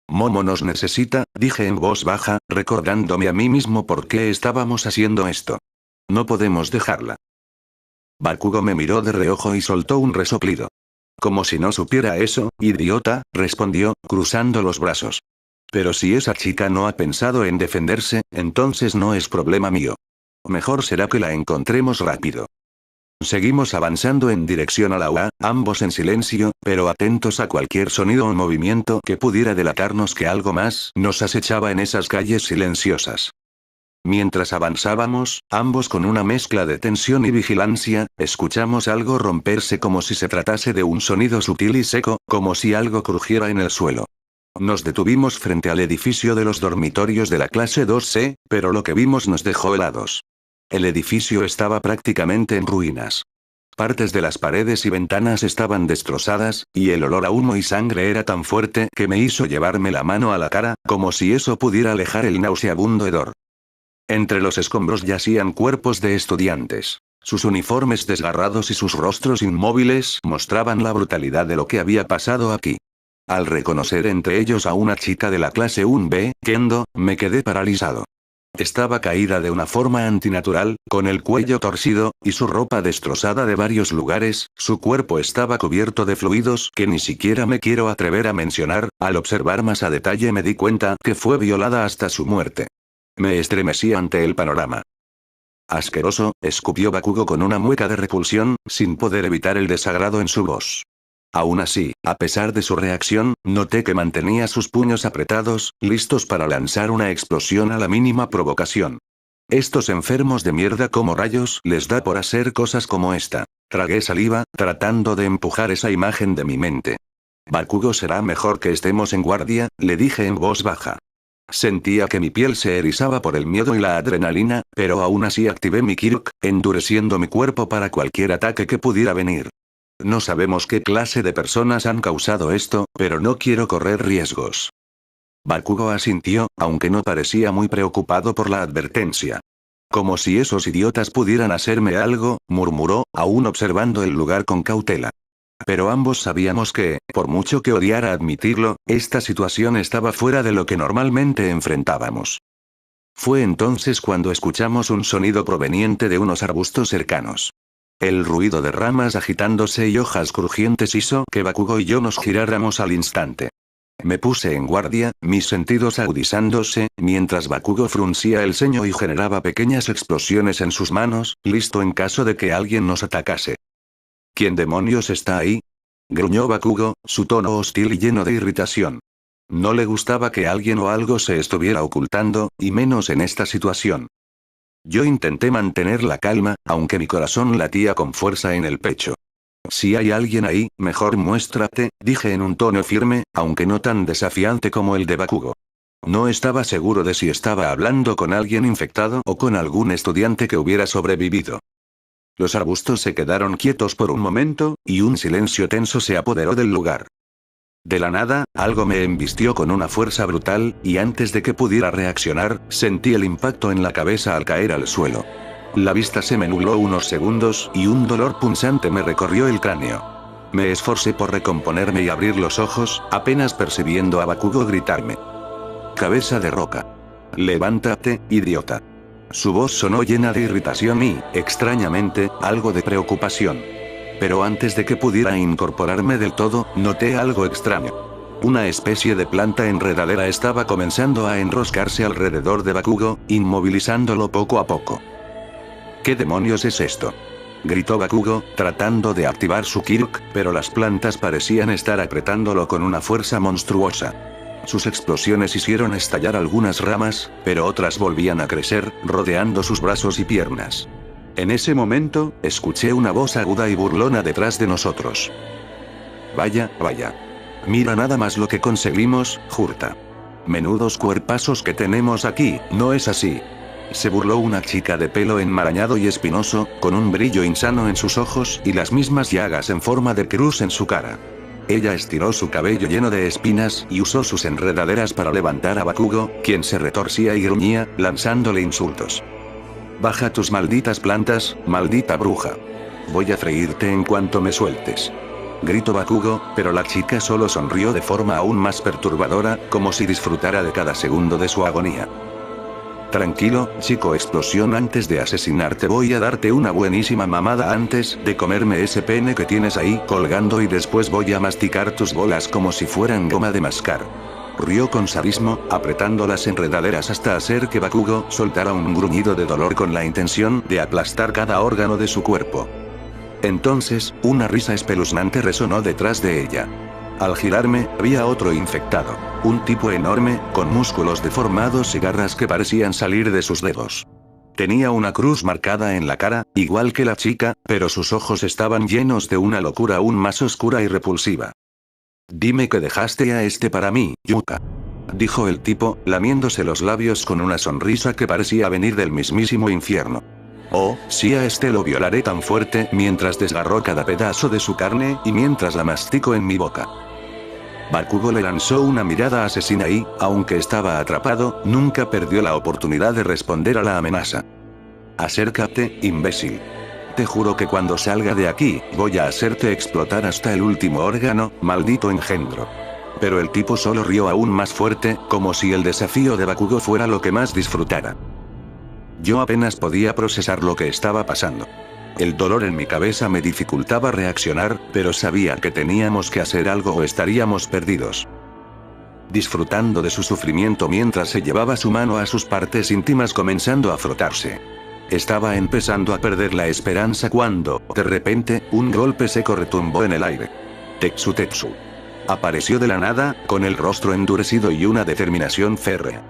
Momo nos necesita, dije en voz baja, recordándome a mí mismo por qué estábamos haciendo esto. No podemos dejarla. Bakugo me miró de reojo y soltó un resoplido. Como si no supiera eso, idiota, respondió, cruzando los brazos. Pero si esa chica no ha pensado en defenderse, entonces no es problema mío. Mejor será que la encontremos rápido. Seguimos avanzando en dirección a la UA, ambos en silencio, pero atentos a cualquier sonido o movimiento que pudiera delatarnos que algo más nos acechaba en esas calles silenciosas. Mientras avanzábamos, ambos con una mezcla de tensión y vigilancia, escuchamos algo romperse como si se tratase de un sonido sutil y seco, como si algo crujiera en el suelo. Nos detuvimos frente al edificio de los dormitorios de la clase 2C, pero lo que vimos nos dejó helados. El edificio estaba prácticamente en ruinas. Partes de las paredes y ventanas estaban destrozadas, y el olor a humo y sangre era tan fuerte que me hizo llevarme la mano a la cara, como si eso pudiera alejar el nauseabundo hedor. Entre los escombros yacían cuerpos de estudiantes. Sus uniformes desgarrados y sus rostros inmóviles mostraban la brutalidad de lo que había pasado aquí. Al reconocer entre ellos a una chica de la clase 1B, Kendo, me quedé paralizado. Estaba caída de una forma antinatural, con el cuello torcido, y su ropa destrozada de varios lugares, su cuerpo estaba cubierto de fluidos que ni siquiera me quiero atrever a mencionar, al observar más a detalle me di cuenta que fue violada hasta su muerte. Me estremecí ante el panorama. Asqueroso, escupió Bakugo con una mueca de repulsión, sin poder evitar el desagrado en su voz. Aún así, a pesar de su reacción, noté que mantenía sus puños apretados, listos para lanzar una explosión a la mínima provocación. Estos enfermos de mierda, como rayos les da por hacer cosas como esta. Tragué saliva, tratando de empujar esa imagen de mi mente. Bakugo, será mejor que estemos en guardia, le dije en voz baja. Sentía que mi piel se erizaba por el miedo y la adrenalina, pero aún así activé mi Kiruk, endureciendo mi cuerpo para cualquier ataque que pudiera venir. No sabemos qué clase de personas han causado esto, pero no quiero correr riesgos. Bakugo asintió, aunque no parecía muy preocupado por la advertencia. Como si esos idiotas pudieran hacerme algo, murmuró, aún observando el lugar con cautela. Pero ambos sabíamos que, por mucho que odiara admitirlo, esta situación estaba fuera de lo que normalmente enfrentábamos. Fue entonces cuando escuchamos un sonido proveniente de unos arbustos cercanos. El ruido de ramas agitándose y hojas crujientes hizo que Bakugo y yo nos giráramos al instante. Me puse en guardia, mis sentidos agudizándose, mientras Bakugo fruncía el ceño y generaba pequeñas explosiones en sus manos, listo en caso de que alguien nos atacase. ¿Quién demonios está ahí?, gruñó Bakugo, su tono hostil y lleno de irritación. No le gustaba que alguien o algo se estuviera ocultando, y menos en esta situación. Yo intenté mantener la calma, aunque mi corazón latía con fuerza en el pecho. Si hay alguien ahí, mejor muéstrate, dije en un tono firme, aunque no tan desafiante como el de Bakugo. No estaba seguro de si estaba hablando con alguien infectado o con algún estudiante que hubiera sobrevivido. Los arbustos se quedaron quietos por un momento, y un silencio tenso se apoderó del lugar. De la nada, algo me embistió con una fuerza brutal, y antes de que pudiera reaccionar, sentí el impacto en la cabeza al caer al suelo. La vista se me nubló unos segundos, y un dolor punzante me recorrió el cráneo. Me esforcé por recomponerme y abrir los ojos, apenas percibiendo a Bakugo gritarme. Cabeza de roca. Levántate, idiota. Su voz sonó llena de irritación y, extrañamente, algo de preocupación. Pero antes de que pudiera incorporarme del todo, noté algo extraño. Una especie de planta enredadera estaba comenzando a enroscarse alrededor de Bakugo, inmovilizándolo poco a poco. ¿Qué demonios es esto?, gritó Bakugo, tratando de activar su Kiruk, pero las plantas parecían estar apretándolo con una fuerza monstruosa. Sus explosiones hicieron estallar algunas ramas, pero otras volvían a crecer, rodeando sus brazos y piernas. En ese momento, escuché una voz aguda y burlona detrás de nosotros. Vaya, vaya. Mira nada más lo que conseguimos, Jurta. Menudos cuerpazos que tenemos aquí, ¿no es así?, se burló una chica de pelo enmarañado y espinoso, con un brillo insano en sus ojos y las mismas llagas en forma de cruz en su cara. Ella estiró su cabello lleno de espinas y usó sus enredaderas para levantar a Bakugo, quien se retorcía y gruñía, lanzándole insultos. Baja tus malditas plantas, maldita bruja. Voy a freírte en cuanto me sueltes, gritó Bakugo, pero la chica solo sonrió de forma aún más perturbadora, como si disfrutara de cada segundo de su agonía. Tranquilo, chico explosión, antes de asesinarte voy a darte una buenísima mamada antes de comerme ese pene que tienes ahí colgando y después voy a masticar tus bolas como si fueran goma de mascar. Rió con sadismo, apretando las enredaderas hasta hacer que Bakugo soltara un gruñido de dolor con la intención de aplastar cada órgano de su cuerpo. Entonces, una risa espeluznante resonó detrás de ella. Al girarme, había otro infectado. Un tipo enorme, con músculos deformados y garras que parecían salir de sus dedos. Tenía una cruz marcada en la cara, igual que la chica, pero sus ojos estaban llenos de una locura aún más oscura y repulsiva. Dime que dejaste a este para mí, Yuka, dijo el tipo, lamiéndose los labios con una sonrisa que parecía venir del mismísimo infierno. Oh, sí, a este lo violaré tan fuerte, mientras desgarró cada pedazo de su carne y mientras la mastico en mi boca. Bakugo le lanzó una mirada asesina y, aunque estaba atrapado, nunca perdió la oportunidad de responder a la amenaza. Acércate, imbécil. Te juro que cuando salga de aquí, voy a hacerte explotar hasta el último órgano, maldito engendro. Pero el tipo solo rió aún más fuerte, como si el desafío de Bakugo fuera lo que más disfrutara. Yo apenas podía procesar lo que estaba pasando. El dolor en mi cabeza me dificultaba reaccionar, pero sabía que teníamos que hacer algo o estaríamos perdidos. Disfrutando de su sufrimiento mientras se llevaba su mano a sus partes íntimas comenzando a frotarse. Estaba empezando a perder la esperanza cuando, de repente, un golpe seco retumbó en el aire. Tetsu apareció de la nada, con el rostro endurecido y una determinación férrea.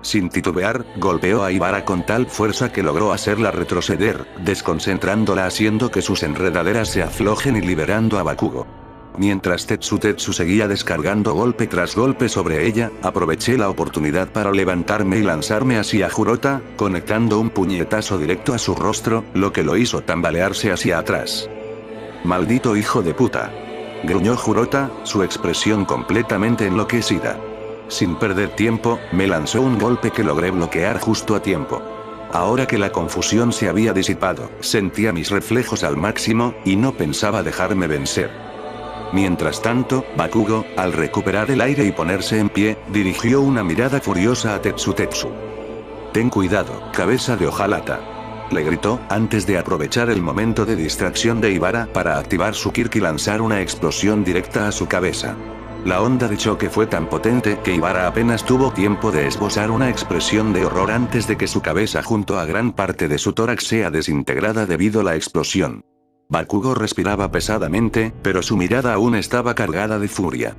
Sin titubear, golpeó a Ibara con tal fuerza que logró hacerla retroceder, desconcentrándola haciendo que sus enredaderas se aflojen y liberando a Bakugo. Mientras Tetsu seguía descargando golpe tras golpe sobre ella, aproveché la oportunidad para levantarme y lanzarme hacia Jurota, conectando un puñetazo directo a su rostro, lo que lo hizo tambalearse hacia atrás. «Maldito hijo de puta», gruñó Jurota, su expresión completamente enloquecida. Sin perder tiempo, me lanzó un golpe que logré bloquear justo a tiempo. Ahora que la confusión se había disipado, sentía mis reflejos al máximo, y no pensaba dejarme vencer. Mientras tanto, Bakugo, al recuperar el aire y ponerse en pie, dirigió una mirada furiosa a Tetsu. «Ten cuidado, cabeza de hojalata», le gritó, antes de aprovechar el momento de distracción de Ibara para activar su Kirk y lanzar una explosión directa a su cabeza. La onda de choque fue tan potente que Ibara apenas tuvo tiempo de esbozar una expresión de horror antes de que su cabeza junto a gran parte de su tórax sea desintegrada debido a la explosión. Bakugo respiraba pesadamente, pero su mirada aún estaba cargada de furia.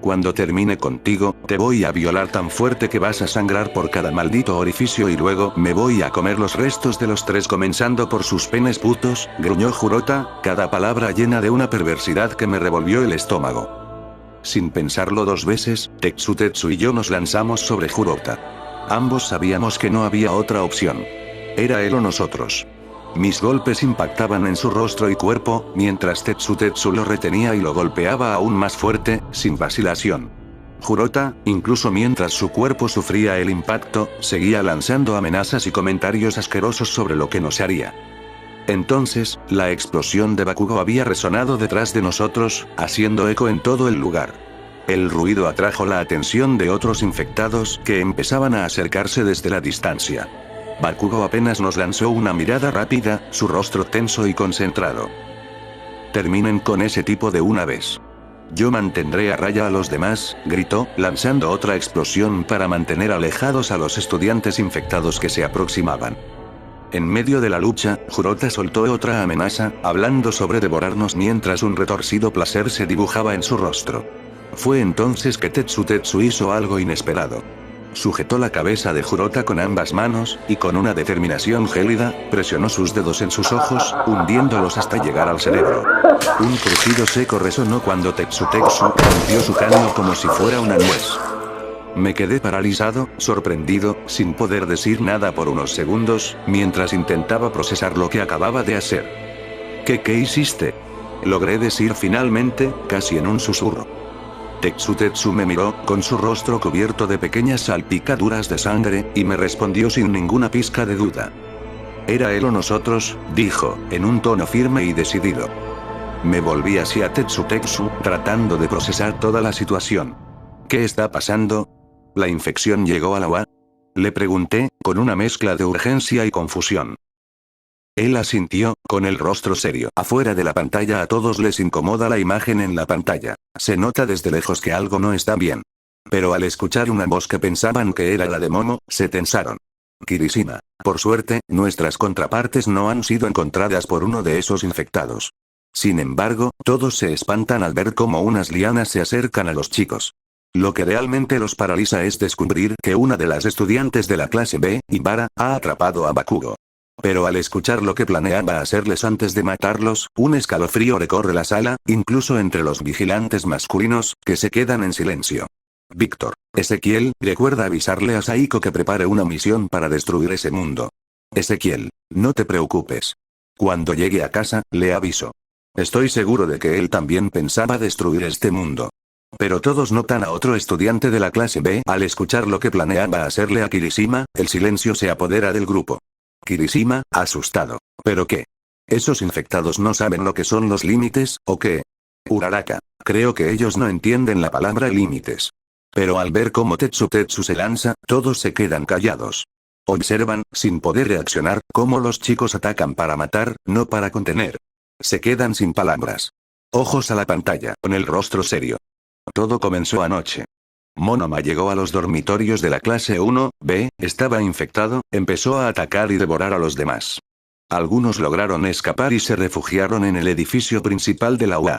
«Cuando termine contigo, te voy a violar tan fuerte que vas a sangrar por cada maldito orificio y luego me voy a comer los restos de los tres comenzando por sus penes putos», gruñó Jurota, cada palabra llena de una perversidad que me revolvió el estómago. Sin pensarlo dos veces, Tetsu y yo nos lanzamos sobre Jurota. Ambos sabíamos que no había otra opción. Era él o nosotros. Mis golpes impactaban en su rostro y cuerpo, mientras Tetsu lo retenía y lo golpeaba aún más fuerte, sin vacilación. Jurota, incluso mientras su cuerpo sufría el impacto, seguía lanzando amenazas y comentarios asquerosos sobre lo que nos haría. Entonces, la explosión de Bakugo había resonado detrás de nosotros, haciendo eco en todo el lugar. El ruido atrajo la atención de otros infectados que empezaban a acercarse desde la distancia. Bakugo apenas nos lanzó una mirada rápida, su rostro tenso y concentrado. «Terminen con ese tipo de una vez. Yo mantendré a raya a los demás», gritó, lanzando otra explosión para mantener alejados a los estudiantes infectados que se aproximaban. En medio de la lucha, Jurota soltó otra amenaza, hablando sobre devorarnos mientras un retorcido placer se dibujaba en su rostro. Fue entonces que Tetsu hizo algo inesperado. Sujetó la cabeza de Jurota con ambas manos, y con una determinación gélida, presionó sus dedos en sus ojos, hundiéndolos hasta llegar al cerebro. Un crujido seco resonó cuando Tetsu rompió su cráneo como si fuera una nuez. Me quedé paralizado, sorprendido, sin poder decir nada por unos segundos, mientras intentaba procesar lo que acababa de hacer. ¿Qué hiciste?», logré decir finalmente, casi en un susurro. Tetsu me miró, con su rostro cubierto de pequeñas salpicaduras de sangre, y me respondió sin ninguna pizca de duda. «Era él o nosotros», dijo, en un tono firme y decidido. Me volví hacia Tetsu, tratando de procesar toda la situación. «¿Qué está pasando? ¿La infección llegó a la UA?», le pregunté, con una mezcla de urgencia y confusión. Él asintió, con el rostro serio. Afuera de la pantalla a todos les incomoda la imagen en la pantalla. Se nota desde lejos que algo no está bien. Pero al escuchar una voz que pensaban que era la de Momo, se tensaron. «Kirishima, por suerte, nuestras contrapartes no han sido encontradas por uno de esos infectados». Sin embargo, todos se espantan al ver cómo unas lianas se acercan a los chicos. Lo que realmente los paraliza es descubrir que una de las estudiantes de la clase B, Ibara, ha atrapado a Bakugo. Pero al escuchar lo que planeaba hacerles antes de matarlos, un escalofrío recorre la sala, incluso entre los vigilantes masculinos, que se quedan en silencio. «Víctor, Ezequiel, recuerda avisarle a Saiko que prepare una misión para destruir ese mundo. Ezequiel, no te preocupes. Cuando llegue a casa, le aviso. Estoy seguro de que él también pensaba destruir este mundo». Pero todos notan a otro estudiante de la clase B. Al escuchar lo que planeaba hacerle a Kirishima, el silencio se apodera del grupo. Kirishima, asustado. ¿Pero qué? ¿Esos infectados no saben lo que son los límites, o qué? Uraraka, creo que ellos no entienden la palabra límites. Pero al ver cómo Tetsu se lanza, todos se quedan callados. Observan, sin poder reaccionar, cómo los chicos atacan para matar, no para contener. Se quedan sin palabras. Ojos a la pantalla, con el rostro serio. Todo comenzó anoche. Monoma llegó a los dormitorios de la clase 1B, estaba infectado, empezó a atacar y devorar a los demás. Algunos lograron escapar y se refugiaron en el edificio principal de la UA.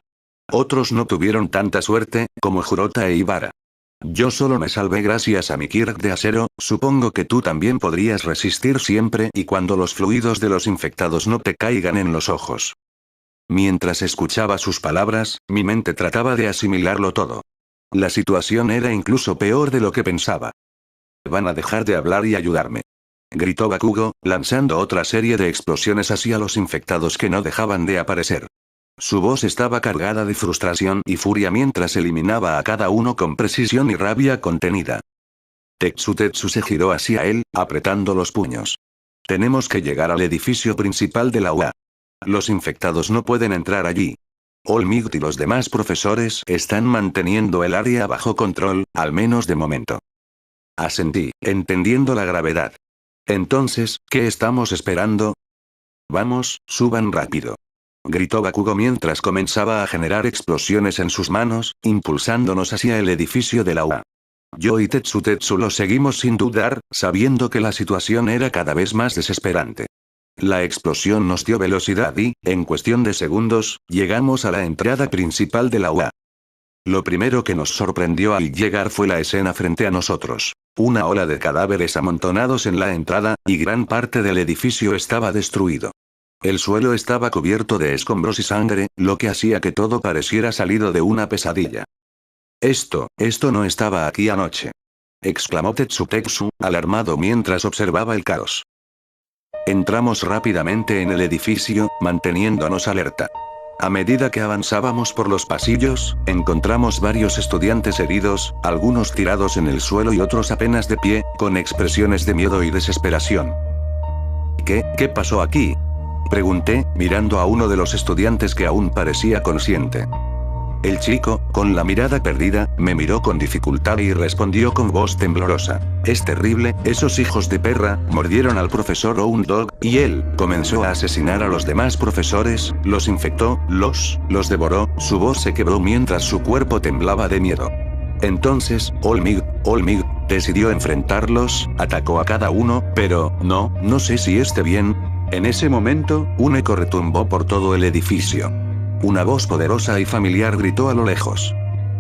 Otros no tuvieron tanta suerte, como Jurota e Ibara. Yo solo me salvé gracias a mi Kirk de acero, supongo que tú también podrías resistir siempre y cuando los fluidos de los infectados no te caigan en los ojos. Mientras escuchaba sus palabras, mi mente trataba de asimilarlo todo. La situación era incluso peor de lo que pensaba. Van a dejar de hablar y ayudarme. Gritó Bakugo, lanzando otra serie de explosiones hacia los infectados que no dejaban de aparecer. Su voz estaba cargada de frustración y furia mientras eliminaba a cada uno con precisión y rabia contenida. Tetsu se giró hacia él, apretando los puños. Tenemos que llegar al edificio principal de la UA. Los infectados no pueden entrar allí. All Might y los demás profesores están manteniendo el área bajo control, al menos de momento. Asentí, entendiendo la gravedad. Entonces, ¿qué estamos esperando? Vamos, suban rápido. Gritó Bakugo mientras comenzaba a generar explosiones en sus manos, impulsándonos hacia el edificio de la UA. Yo y Tetsu lo seguimos sin dudar, sabiendo que la situación era cada vez más desesperante. La explosión nos dio velocidad y, en cuestión de segundos, llegamos a la entrada principal de la UA. Lo primero que nos sorprendió al llegar fue la escena frente a nosotros. Una ola de cadáveres amontonados en la entrada, y gran parte del edificio estaba destruido. El suelo estaba cubierto de escombros y sangre, lo que hacía que todo pareciera salido de una pesadilla. Esto no estaba aquí anoche. Exclamó Tetsu, alarmado mientras observaba el caos. Entramos rápidamente en el edificio, manteniéndonos alerta. A medida que avanzábamos por los pasillos, encontramos varios estudiantes heridos, algunos tirados en el suelo y otros apenas de pie, con expresiones de miedo y desesperación. ¿Qué pasó aquí?, pregunté, mirando a uno de los estudiantes que aún parecía consciente. El chico, con la mirada perdida, me miró con dificultad y respondió con voz temblorosa. Es terrible, esos hijos de perra, mordieron al profesor Hound, y él, comenzó a asesinar a los demás profesores, los infectó, los devoró, su voz se quebró mientras su cuerpo temblaba de miedo. Entonces, All Might, decidió enfrentarlos, atacó a cada uno, pero, no sé si esté bien. En ese momento, un eco retumbó por todo el edificio. Una voz poderosa y familiar gritó a lo lejos.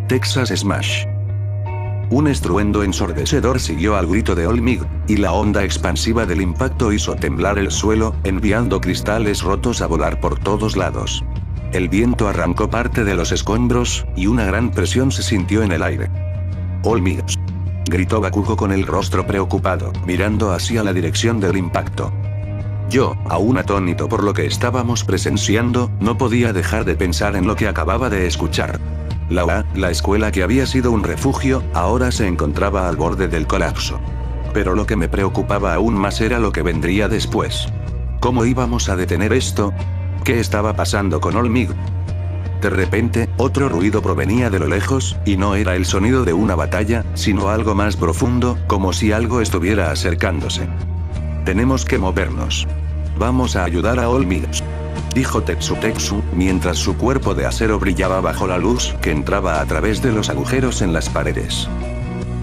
Texas Smash. Un estruendo ensordecedor siguió al grito de All Might, y la onda expansiva del impacto hizo temblar el suelo, enviando cristales rotos a volar por todos lados. El viento arrancó parte de los escombros, y una gran presión se sintió en el aire. All Might, gritó Bakugo con el rostro preocupado, mirando hacia la dirección del impacto. Yo, aún atónito por lo que estábamos presenciando, no podía dejar de pensar en lo que acababa de escuchar. La escuela que había sido un refugio, ahora se encontraba al borde del colapso. Pero lo que me preocupaba aún más era lo que vendría después. ¿Cómo íbamos a detener esto? ¿Qué estaba pasando con All Might? De repente, otro ruido provenía de lo lejos, y no era el sonido de una batalla, sino algo más profundo, como si algo estuviera acercándose. Tenemos que movernos. Vamos a ayudar a All Might, dijo Tetsu, mientras su cuerpo de acero brillaba bajo la luz que entraba a través de los agujeros en las paredes.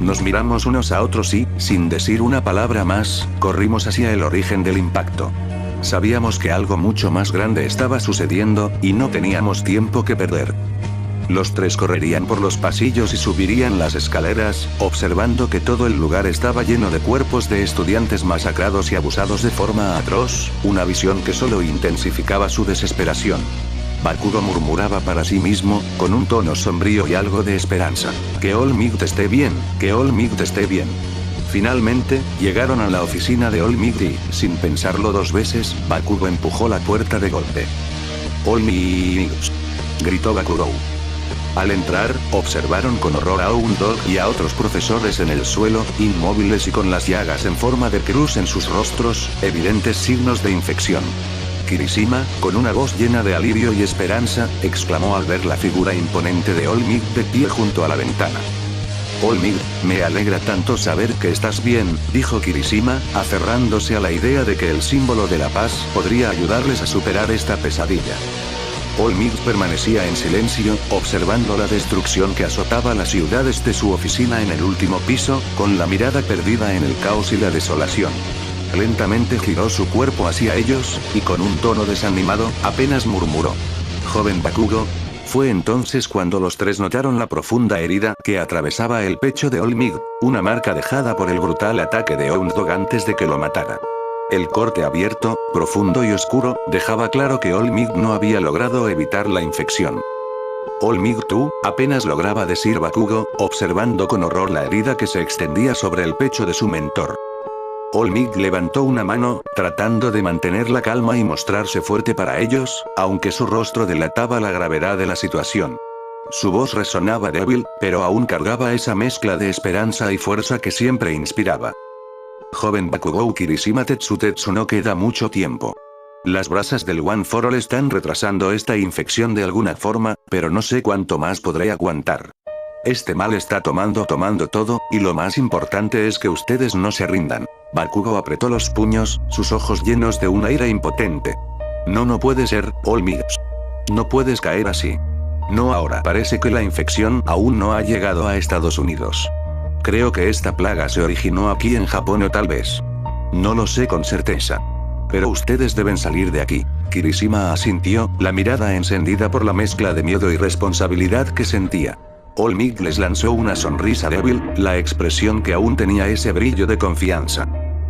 Nos miramos unos a otros y, sin decir una palabra más, corrimos hacia el origen del impacto. Sabíamos que algo mucho más grande estaba sucediendo, y no teníamos tiempo que perder. Los tres correrían por los pasillos y subirían las escaleras, observando que todo el lugar estaba lleno de cuerpos de estudiantes masacrados y abusados de forma atroz, una visión que solo intensificaba su desesperación. Bakugo murmuraba para sí mismo, con un tono sombrío y algo de esperanza. Que All Might esté bien, que All Might esté bien. Finalmente, llegaron a la oficina de All Might y, sin pensarlo dos veces, Bakugo empujó la puerta de golpe. All Might, gritó Bakugo. Al entrar, observaron con horror a Hound y a otros profesores en el suelo, inmóviles y con las llagas en forma de cruz en sus rostros, evidentes signos de infección. Kirishima, con una voz llena de alivio y esperanza, exclamó al ver la figura imponente de All Might de pie junto a la ventana. All Might, me alegra tanto saber que estás bien, dijo Kirishima, aferrándose a la idea de que el símbolo de la paz podría ayudarles a superar esta pesadilla. All Might permanecía en silencio, observando la destrucción que azotaba la ciudad desde su oficina en el último piso, con la mirada perdida en el caos y la desolación. Lentamente giró su cuerpo hacia ellos, y con un tono desanimado, apenas murmuró. Joven Bakugo, Fue entonces cuando los tres notaron la profunda herida que atravesaba el pecho de Olmig, una marca dejada por el brutal ataque de Hounddog antes de que lo matara. El corte abierto, profundo y oscuro, dejaba claro que Olmig no había logrado evitar la infección. Olmig tú, apenas lograba decir Bakugo, observando con horror la herida que se extendía sobre el pecho de su mentor. Olmig levantó una mano, tratando de mantener la calma y mostrarse fuerte para ellos, aunque su rostro delataba la gravedad de la situación. Su voz resonaba débil, pero aún cargaba esa mezcla de esperanza y fuerza que siempre inspiraba. Joven Bakugou Kirishima Tetsu no queda mucho tiempo. Las brasas del One for All están retrasando esta infección de alguna forma, pero no sé cuánto más podré aguantar. Este mal está tomando todo, y lo más importante es que ustedes no se rindan. Bakugo apretó los puños, sus ojos llenos de una ira impotente. No puede ser, Olmig. No puedes caer así. No ahora. Parece que la infección aún no ha llegado a Estados Unidos. Creo que esta plaga se originó aquí en Japón o tal vez. No lo sé con certeza. Pero ustedes deben salir de aquí. Kirishima asintió, la mirada encendida por la mezcla de miedo y responsabilidad que sentía. Olmig les lanzó una sonrisa débil, la expresión que aún tenía ese brillo de confianza.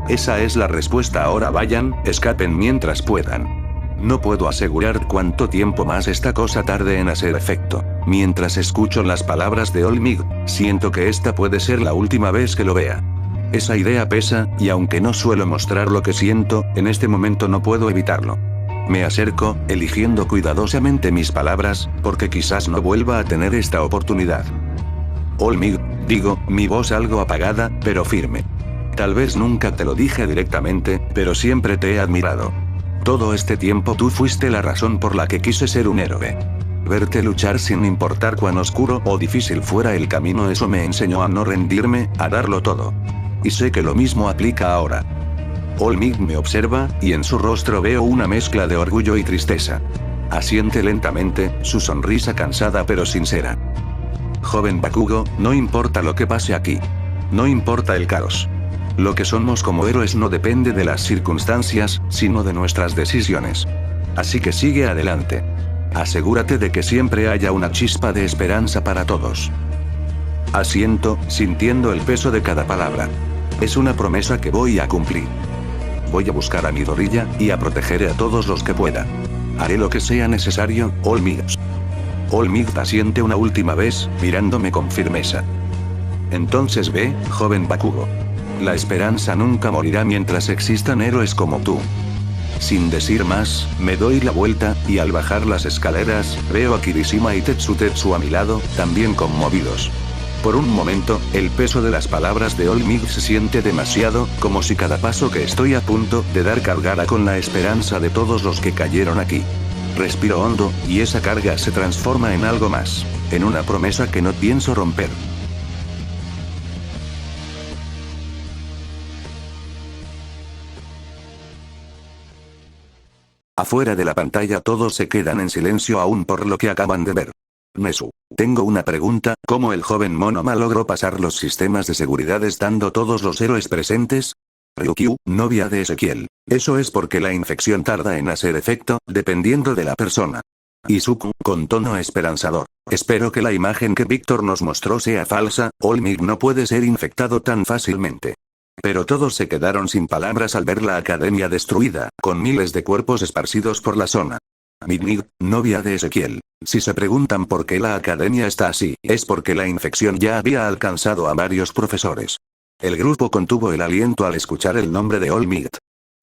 Esa es la respuesta. Ahora vayan, escapen mientras puedan. No puedo asegurar cuánto tiempo más esta cosa tarde en hacer efecto. Mientras escucho las palabras de Olmig, siento que esta puede ser la última vez que lo vea. Esa idea pesa, y aunque no suelo mostrar lo que siento, en este momento no puedo evitarlo. Me acerco, eligiendo cuidadosamente mis palabras, porque quizás no vuelva a tener esta oportunidad. Olmig, digo, mi voz algo apagada, pero firme. Tal vez nunca te lo dije directamente, pero siempre te he admirado. Todo este tiempo tú fuiste la razón por la que quise ser un héroe. Verte luchar sin importar cuán oscuro o difícil fuera el camino, eso me enseñó a no rendirme, a darlo todo. Y sé que lo mismo aplica ahora. Olmig me observa, y en su rostro veo una mezcla de orgullo y tristeza. Asiente lentamente, su sonrisa cansada pero sincera. Joven Bakugo, no importa lo que pase aquí. No importa el caos. Lo que somos como héroes no depende de las circunstancias, sino de nuestras decisiones. Así que sigue adelante. Asegúrate de que siempre haya una chispa de esperanza para todos. Asiento, sintiendo el peso de cada palabra. Es una promesa que voy a cumplir. Voy a buscar a Midoriya, y a proteger a todos los que pueda. Haré lo que sea necesario, Olmig. Olmig asiente una última vez, mirándome con firmeza. Entonces ve, joven Bakugo. La esperanza nunca morirá mientras existan héroes como tú. Sin decir más, me doy la vuelta, y al bajar las escaleras, veo a Kirishima y Tetsu a mi lado, también conmovidos. Por un momento, el peso de las palabras de Olmig se siente demasiado, como si cada paso que estoy a punto de dar cargara con la esperanza de todos los que cayeron aquí. Respiro hondo, y esa carga se transforma en algo más, en una promesa que no pienso romper. Afuera de la pantalla todos se quedan en silencio aún por lo que acaban de ver. Nezu. Tengo una pregunta, ¿cómo el joven Monoma logró pasar los sistemas de seguridad estando todos los héroes presentes? Ryukyu, novia de Ezequiel. Eso es porque la infección tarda en hacer efecto, dependiendo de la persona. Izuku, con tono esperanzador. Espero que la imagen que Víctor nos mostró sea falsa, Olmig no puede ser infectado tan fácilmente. Pero todos se quedaron sin palabras al ver la academia destruida, con miles de cuerpos esparcidos por la zona. Midnig, novia de Ezequiel. Si se preguntan por qué la academia está así, es porque la infección ya había alcanzado a varios profesores. El grupo contuvo el aliento al escuchar el nombre de Olmig.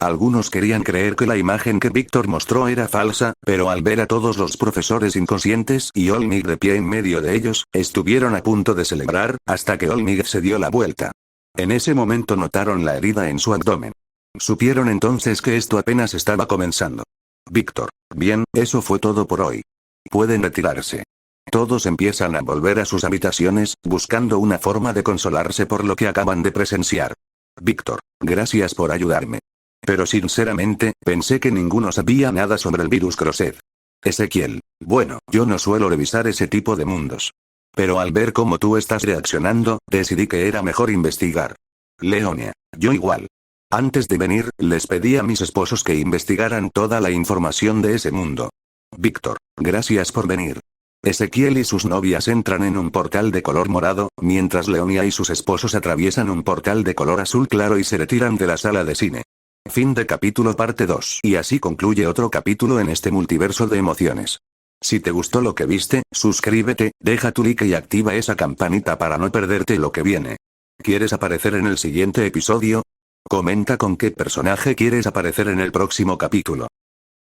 Algunos querían creer que la imagen que Víctor mostró era falsa, pero al ver a todos los profesores inconscientes y Olmig de pie en medio de ellos, estuvieron a punto de celebrar, hasta que Olmig se dio la vuelta. En ese momento notaron la herida en su abdomen. Supieron entonces que esto apenas estaba comenzando. Víctor. Bien, eso fue todo por hoy. Pueden retirarse. Todos empiezan a volver a sus habitaciones, buscando una forma de consolarse por lo que acaban de presenciar. Víctor. Gracias por ayudarme. Pero sinceramente, pensé que ninguno sabía nada sobre el virus Crosed. Ezequiel. Bueno, yo no suelo revisar ese tipo de mundos. Pero al ver cómo tú estás reaccionando, decidí que era mejor investigar. Leonia. Yo igual. Antes de venir, les pedí a mis esposos que investigaran toda la información de ese mundo. Víctor. Gracias por venir. Ezequiel y sus novias entran en un portal de color morado, mientras Leonia y sus esposos atraviesan un portal de color azul claro y se retiran de la sala de cine. Fin de capítulo parte 2. Y así concluye otro capítulo en este multiverso de emociones. Si te gustó lo que viste, suscríbete, deja tu like y activa esa campanita para no perderte lo que viene. ¿Quieres aparecer en el siguiente episodio? Comenta con qué personaje quieres aparecer en el próximo capítulo.